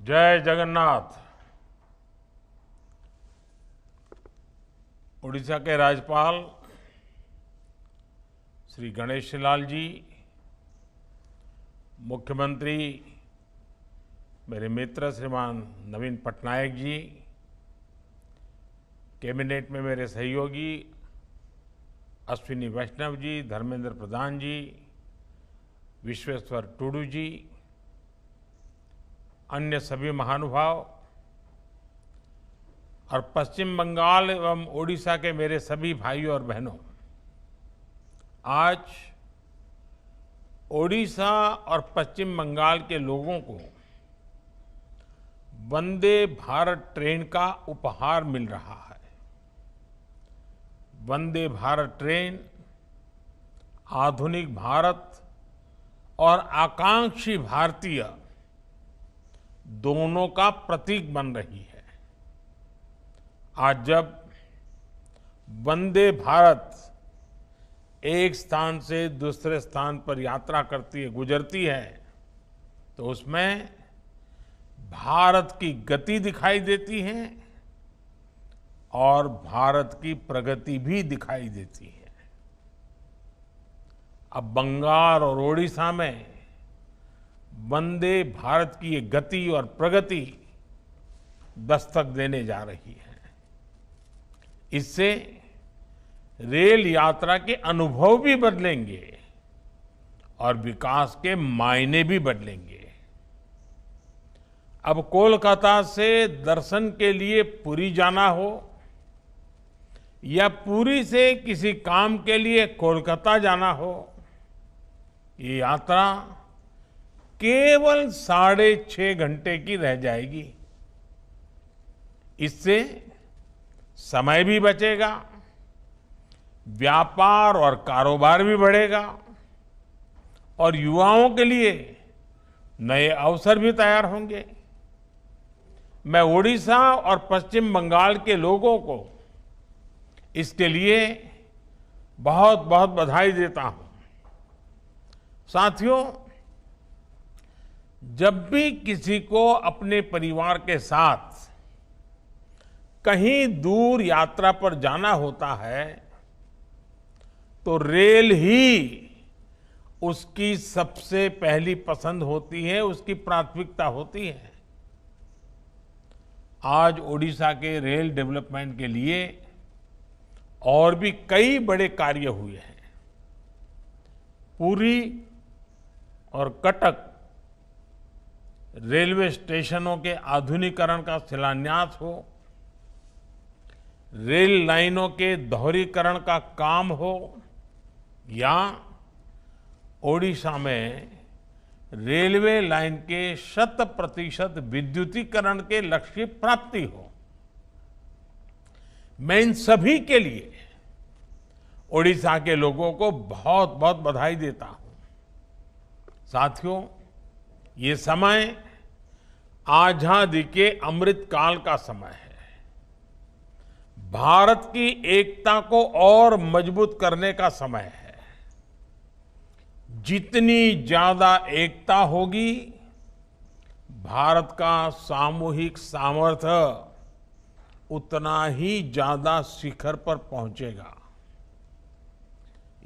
जय जगन्नाथ। उड़ीसा के राज्यपाल श्री गणेशी लाल जी, मुख्यमंत्री मेरे मित्र श्रीमान नवीन पटनायक जी, कैबिनेट में मेरे सहयोगी अश्विनी वैष्णव जी, धर्मेंद्र प्रधान जी, विश्वेश्वर टूडू जी, अन्य सभी महानुभाव और पश्चिम बंगाल एवं ओडिशा के मेरे सभी भाइयों और बहनों, आज ओडिशा और पश्चिम बंगाल के लोगों को वंदे भारत ट्रेन का उपहार मिल रहा है। वंदे भारत ट्रेन आधुनिक भारत और आकांक्षी भारतीय दोनों का प्रतीक बन रही है। आज जब वंदे भारत एक स्थान से दूसरे स्थान पर यात्रा करती है, गुजरती है, तो उसमें भारत की गति दिखाई देती है और भारत की प्रगति भी दिखाई देती है। अब बंगाल और ओडिशा में वंदे भारत की ये गति और प्रगति दस्तक देने जा रही है। इससे रेल यात्रा के अनुभव भी बदलेंगे और विकास के मायने भी बदलेंगे। अब कोलकाता से दर्शन के लिए पुरी जाना हो या पुरी से किसी काम के लिए कोलकाता जाना हो, ये यात्रा केवल 6.5 घंटे की रह जाएगी। इससे समय भी बचेगा, व्यापार और कारोबार भी बढ़ेगा और युवाओं के लिए नए अवसर भी तैयार होंगे। मैं ओडिशा और पश्चिम बंगाल के लोगों को इसके लिए बहुत बहुत बधाई देता हूं। साथियों, जब भी किसी को अपने परिवार के साथ कहीं दूर यात्रा पर जाना होता है तो रेल ही उसकी सबसे पहली पसंद होती है, उसकी प्राथमिकता होती है। आज ओडिशा के रेल डेवलपमेंट के लिए और भी कई बड़े कार्य हुए हैं। पुरी और कटक रेलवे स्टेशनों के आधुनिकीकरण का शिलान्यास हो, रेल लाइनों के दोहरीकरण का काम हो, या ओडिशा में रेलवे लाइन के 100% विद्युतीकरण के लक्ष्य की प्राप्ति हो, मैं इन सभी के लिए ओडिशा के लोगों को बहुत बहुत बधाई देता हूं। साथियों, ये समय आजादी के अमृत काल का समय है। भारत की एकता को और मजबूत करने का समय है। जितनी ज्यादा एकता होगी, भारत का सामूहिक सामर्थ्य उतना ही ज्यादा शिखर पर पहुंचेगा।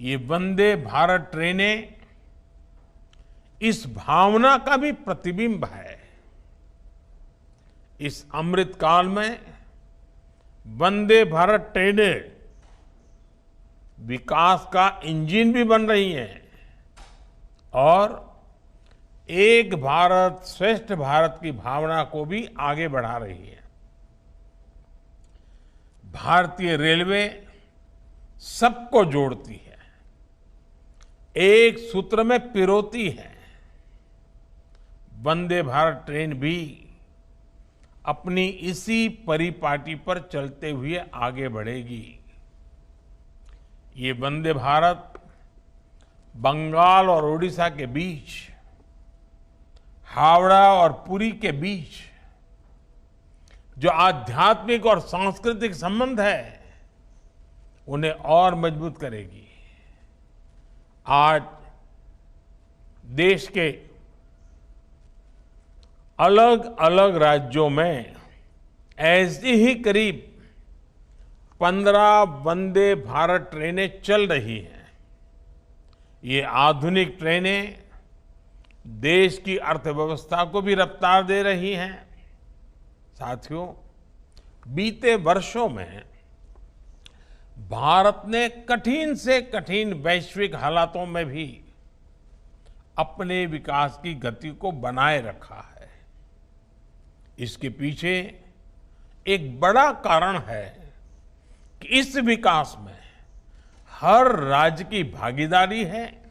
ये वंदे भारत ट्रेनें इस भावना का भी प्रतिबिंब है। इस अमृत काल में वंदे भारत ट्रेनें विकास का इंजन भी बन रही हैं और एक भारत श्रेष्ठ भारत की भावना को भी आगे बढ़ा रही है। भारतीय रेलवे सबको जोड़ती है, एक सूत्र में पिरोती है। वंदे भारत ट्रेन भी अपनी इसी परिपाटी पर चलते हुए आगे बढ़ेगी। ये वंदे भारत बंगाल और ओडिशा के बीच, हावड़ा और पुरी के बीच जो आध्यात्मिक और सांस्कृतिक संबंध है, उन्हें और मजबूत करेगी। आज देश के अलग अलग राज्यों में ऐसी ही करीब 15 वंदे भारत ट्रेनें चल रही हैं। ये आधुनिक ट्रेनें देश की अर्थव्यवस्था को भी रफ्तार दे रही हैं। साथियों, बीते वर्षों में भारत ने कठिन से कठिन वैश्विक हालातों में भी अपने विकास की गति को बनाए रखा है। इसके पीछे एक बड़ा कारण है कि इस विकास में हर राज्य की भागीदारी है।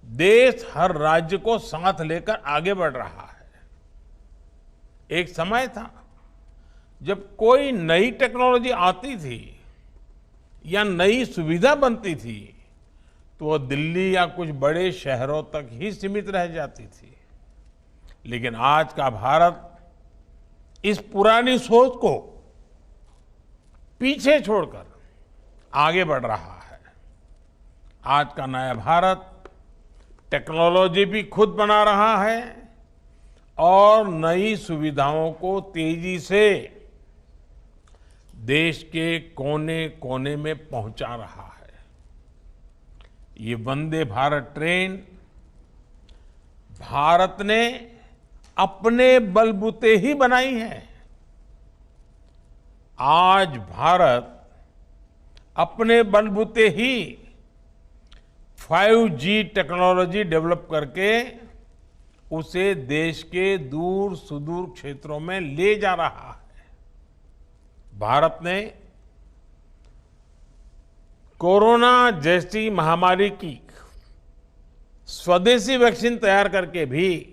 देश हर राज्य को साथ लेकर आगे बढ़ रहा है। एक समय था जब कोई नई टेक्नोलॉजी आती थी या नई सुविधा बनती थी तो वो दिल्ली या कुछ बड़े शहरों तक ही सीमित रह जाती थी। लेकिन आज का भारत इस पुरानी सोच को पीछे छोड़कर आगे बढ़ रहा है। आज का नया भारत टेक्नोलॉजी भी खुद बना रहा है और नई सुविधाओं को तेजी से देश के कोने कोने में पहुंचा रहा है। ये वंदे भारत ट्रेन भारत ने अपने बलबूते ही बनाई है। आज भारत अपने बलबूते ही 5G टेक्नोलॉजी डेवलप करके उसे देश के दूर सुदूर क्षेत्रों में ले जा रहा है। भारत ने कोरोना जैसी महामारी की स्वदेशी वैक्सीन तैयार करके भी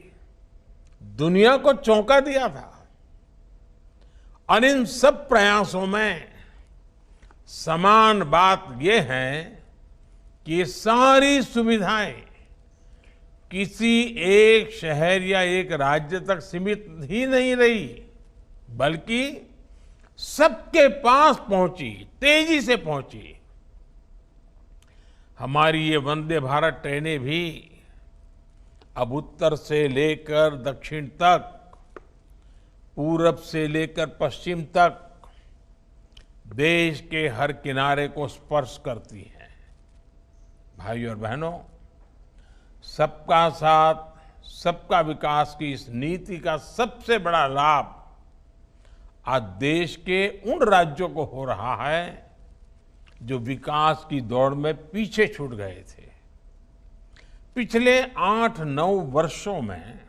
दुनिया को चौंका दिया था। और इन सब प्रयासों में समान बात यह है कि ये सारी सुविधाएं किसी एक शहर या एक राज्य तक सीमित ही नहीं रही, बल्कि सबके पास पहुंची, तेजी से पहुंची। हमारी ये वंदे भारत ट्रेनें भी अब उत्तर से लेकर दक्षिण तक, पूरब से लेकर पश्चिम तक देश के हर किनारे को स्पर्श करती हैं। भाइयों और बहनों, सबका साथ सबका विकास की इस नीति का सबसे बड़ा लाभ आज देश के उन राज्यों को हो रहा है जो विकास की दौड़ में पीछे छूट गए थे। पिछले 8-9 वर्षों में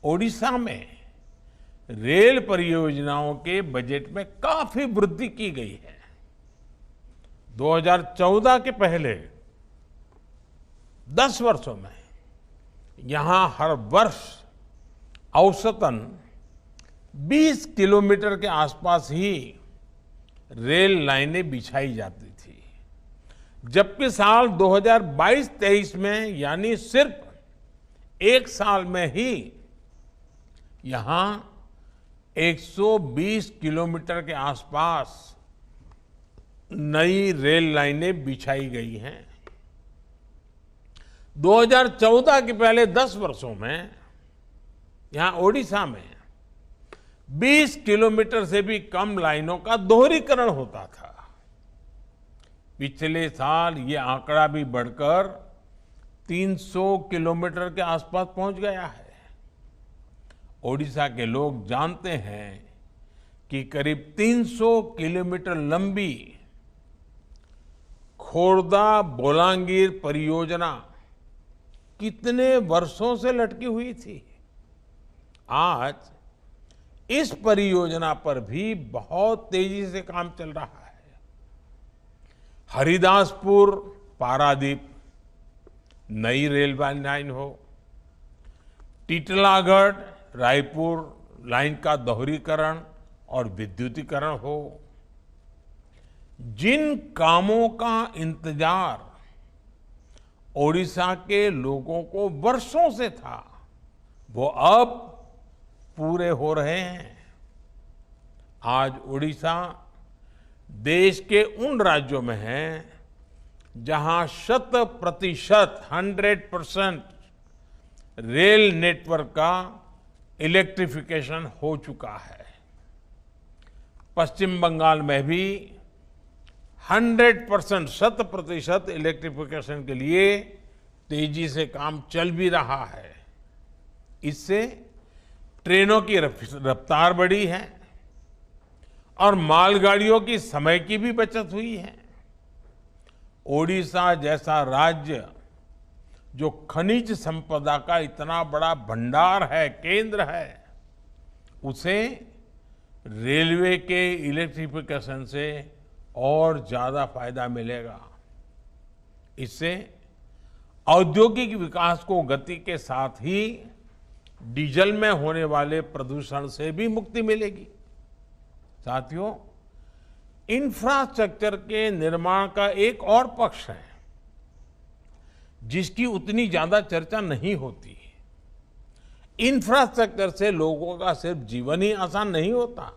ओडिशा में रेल परियोजनाओं के बजट में काफी वृद्धि की गई है। 2014 के पहले 10 वर्षों में यहां हर वर्ष औसतन 20 किलोमीटर के आसपास ही रेल लाइनें बिछाई जाती थी, जबकि साल 2022-23 में यानी सिर्फ एक साल में ही यहां 120 किलोमीटर के आसपास नई रेल लाइनें बिछाई गई हैं। 2014 के पहले 10 वर्षों में यहां ओडिशा में 20 किलोमीटर से भी कम लाइनों का दोहरीकरण होता था। पिछले साल ये आंकड़ा भी बढ़कर 300 किलोमीटर के आसपास पहुंच गया है। ओडिशा के लोग जानते हैं कि करीब 300 किलोमीटर लंबी खोर्दा बोलांगीर परियोजना कितने वर्षों से लटकी हुई थी। आज इस परियोजना पर भी बहुत तेजी से काम चल रहा है। हरिदासपुर पारादीप नई रेल लाइन हो, टीटलागढ़ रायपुर लाइन का दोहरीकरण और विद्युतीकरण हो, जिन कामों का इंतजार ओडिशा के लोगों को वर्षों से था, वो अब पूरे हो रहे हैं। आज ओडिशा देश के उन राज्यों में है जहां 100% रेल नेटवर्क का इलेक्ट्रिफिकेशन हो चुका है। पश्चिम बंगाल में भी 100% 100% इलेक्ट्रिफिकेशन के लिए तेजी से काम चल भी रहा है। इससे ट्रेनों की रफ्तार बढ़ी है और मालगाड़ियों की समय की भी बचत हुई है। ओडिशा जैसा राज्य जो खनिज संपदा का इतना बड़ा भंडार है, केंद्र है, उसे रेलवे के इलेक्ट्रिफिकेशन से और ज्यादा फायदा मिलेगा। इससे औद्योगिक विकास को गति के साथ ही डीजल में होने वाले प्रदूषण से भी मुक्ति मिलेगी। साथियों, इंफ्रास्ट्रक्चर के निर्माण का एक और पक्ष है जिसकी उतनी ज्यादा चर्चा नहीं होती। इंफ्रास्ट्रक्चर से लोगों का सिर्फ जीवन ही आसान नहीं होता,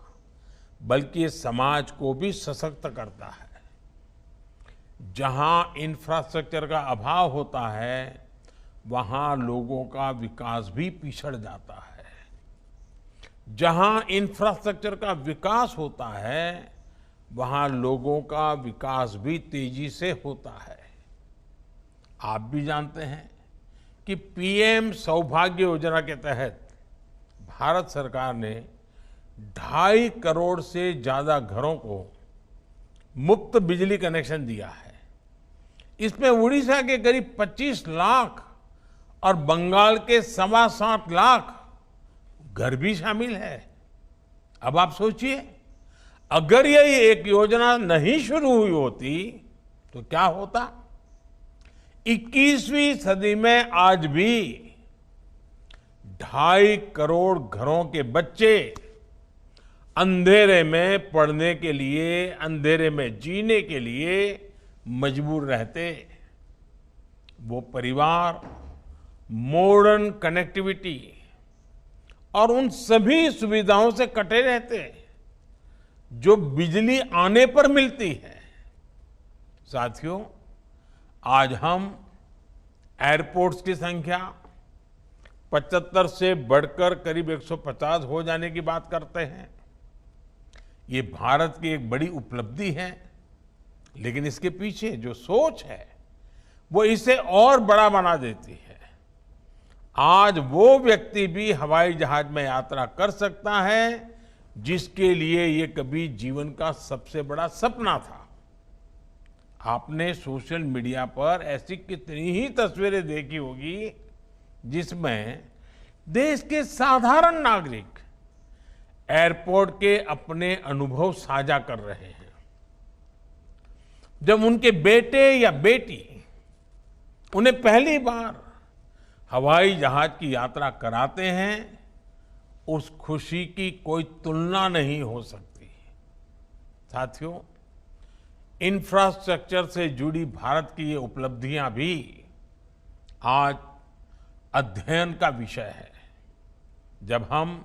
बल्कि ये समाज को भी सशक्त करता है। जहां इंफ्रास्ट्रक्चर का अभाव होता है, वहां लोगों का विकास भी पिछड़ जाता है। जहां इंफ्रास्ट्रक्चर का विकास होता है, वहां लोगों का विकास भी तेजी से होता है। आप भी जानते हैं कि पीएम सौभाग्य योजना के तहत भारत सरकार ने 2.5 करोड़ से ज्यादा घरों को मुफ्त बिजली कनेक्शन दिया है। इसमें उड़ीसा के करीब 25 लाख और बंगाल के 7.25 लाख घर भी शामिल है। अब आप सोचिए, अगर ये एक योजना नहीं शुरू हुई होती तो क्या होता। 21वीं सदी में आज भी 2.5 करोड़ घरों के बच्चे अंधेरे में पढ़ने के लिए, अंधेरे में जीने के लिए मजबूर रहते। वो परिवार मॉडर्न कनेक्टिविटी और उन सभी सुविधाओं से कटे रहते जो बिजली आने पर मिलती है। साथियों, आज हम एयरपोर्ट्स की संख्या 75 से बढ़कर करीब 150 हो जाने की बात करते हैं। ये भारत की एक बड़ी उपलब्धि है, लेकिन इसके पीछे जो सोच है वो इसे और बड़ा बना देती है। आज वो व्यक्ति भी हवाई जहाज में यात्रा कर सकता है जिसके लिए ये कभी जीवन का सबसे बड़ा सपना था। आपने सोशल मीडिया पर ऐसी कितनी ही तस्वीरें देखी होगी जिसमें देश के साधारण नागरिक एयरपोर्ट के अपने अनुभव साझा कर रहे हैं। जब उनके बेटे या बेटी उन्हें पहली बार हवाई जहाज की यात्रा कराते हैं, उस खुशी की कोई तुलना नहीं हो सकती। साथियों, इंफ्रास्ट्रक्चर से जुड़ी भारत की ये उपलब्धियां भी आज अध्ययन का विषय है। जब हम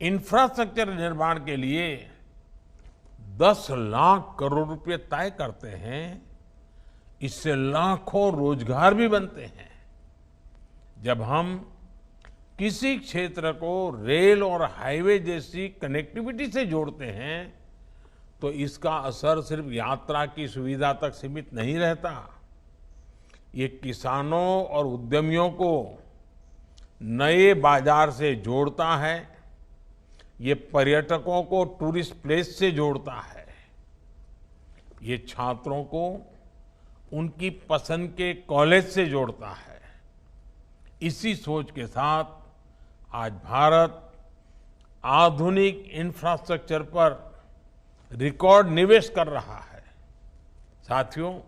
इंफ्रास्ट्रक्चर निर्माण के लिए 10 लाख करोड़ रुपए तय करते हैं, इससे लाखों रोजगार भी बनते हैं। जब हम किसी क्षेत्र को रेल और हाईवे जैसी कनेक्टिविटी से जोड़ते हैं, तो इसका असर सिर्फ यात्रा की सुविधा तक सीमित नहीं रहता। ये किसानों और उद्यमियों को नए बाजार से जोड़ता है। ये पर्यटकों को टूरिस्ट प्लेस से जोड़ता है। ये छात्रों को उनकी पसंद के कॉलेज से जोड़ता है। इसी सोच के साथ आज भारत आधुनिक इंफ्रास्ट्रक्चर पर रिकॉर्ड निवेश कर रहा है। साथियों,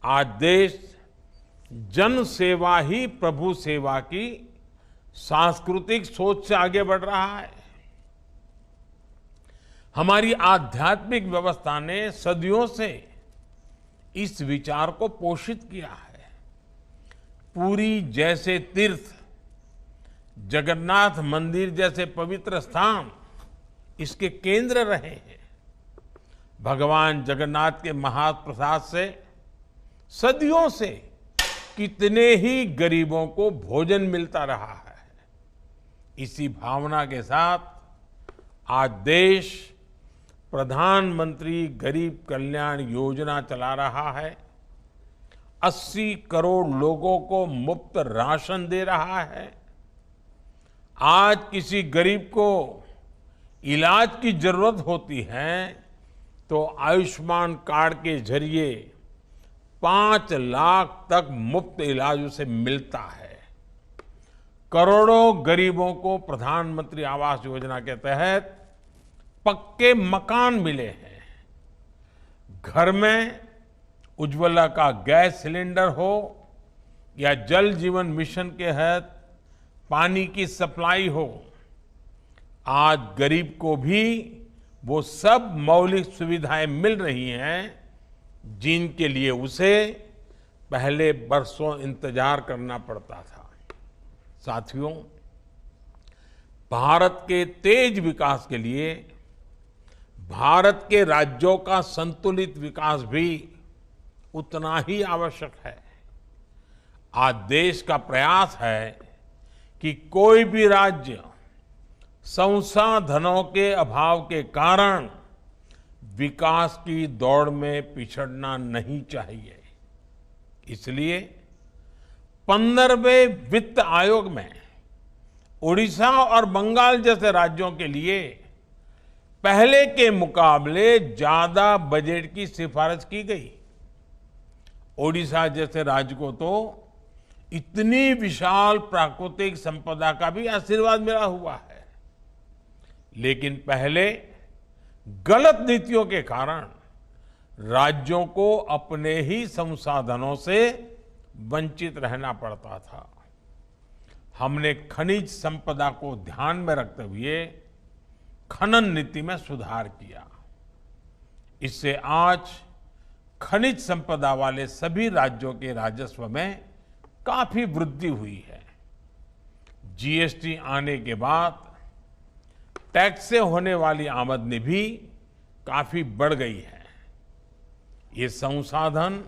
आज देश जन सेवा ही प्रभु सेवा की सांस्कृतिक सोच से आगे बढ़ रहा है। हमारी आध्यात्मिक व्यवस्था ने सदियों से इस विचार को पोषित किया है। पुरी जैसे तीर्थ, जगन्नाथ मंदिर जैसे पवित्र स्थान इसके केंद्र रहे हैं। भगवान जगन्नाथ के महाप्रसाद से सदियों से कितने ही गरीबों को भोजन मिलता रहा है। इसी भावना के साथ आज देश प्रधानमंत्री गरीब कल्याण योजना चला रहा है। 80 करोड़ लोगों को मुफ्त राशन दे रहा है। आज किसी गरीब को इलाज की जरूरत होती है तो आयुष्मान कार्ड के जरिए 5 लाख तक मुफ्त इलाज उसे मिलता है। करोड़ों गरीबों को प्रधानमंत्री आवास योजना के तहत पक्के मकान मिले हैं। घर में उज्ज्वला का गैस सिलेंडर हो या जल जीवन मिशन के तहत पानी की सप्लाई हो, आज गरीब को भी वो सब मौलिक सुविधाएं मिल रही हैं जिनके लिए उसे पहले बरसों इंतजार करना पड़ता था। साथियों, भारत के तेज विकास के लिए भारत के राज्यों का संतुलित विकास भी उतना ही आवश्यक है। आज देश का प्रयास है कि कोई भी राज्य संसाधनों के अभाव के कारण विकास की दौड़ में पिछड़ना नहीं चाहिए। इसलिए 15वें वित्त आयोग में ओडिशा और बंगाल जैसे राज्यों के लिए पहले के मुकाबले ज्यादा बजट की सिफारिश की गई। ओडिशा जैसे राज्य को तो इतनी विशाल प्राकृतिक संपदा का भी आशीर्वाद मिला हुआ है, लेकिन पहले गलत नीतियों के कारण राज्यों को अपने ही संसाधनों से वंचित रहना पड़ता था। हमने खनिज संपदा को ध्यान में रखते हुए खनन नीति में सुधार किया। इससे आज खनिज संपदा वाले सभी राज्यों के राजस्व में काफी वृद्धि हुई है। जीएसटी आने के बाद टैक्स से होने वाली आमदनी भी काफी बढ़ गई है। ये संसाधन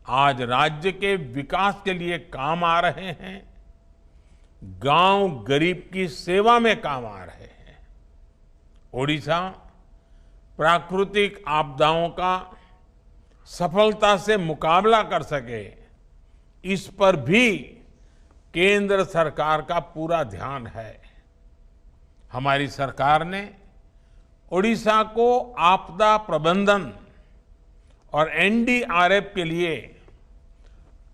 आज राज्य के विकास के लिए काम आ रहे हैं, गांव गरीब की सेवा में काम आ रहे हैं। ओडिशा प्राकृतिक आपदाओं का सफलता से मुकाबला कर सके, इस पर भी केंद्र सरकार का पूरा ध्यान है। हमारी सरकार ने ओडिशा को आपदा प्रबंधन और एनडीआरएफ के लिए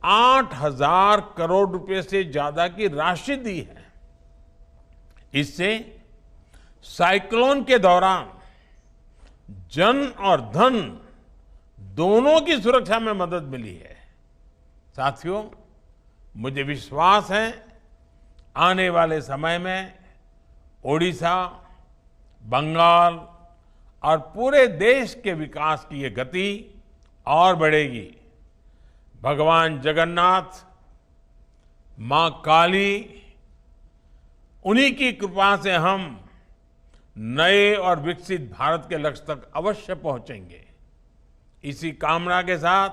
8,000 करोड़ रुपए से ज्यादा की राशि दी है। इससे साइक्लोन के दौरान जन और धन दोनों की सुरक्षा में मदद मिली है। साथियों, मुझे विश्वास है आने वाले समय में ओडिशा, बंगाल और पूरे देश के विकास की ये गति और बढ़ेगी। भगवान जगन्नाथ, मां काली, उन्हीं की कृपा से हम नए और विकसित भारत के लक्ष्य तक अवश्य पहुंचेंगे। इसी कामना के साथ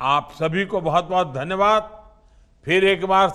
आप सभी को बहुत बहुत धन्यवाद। फिर एक बार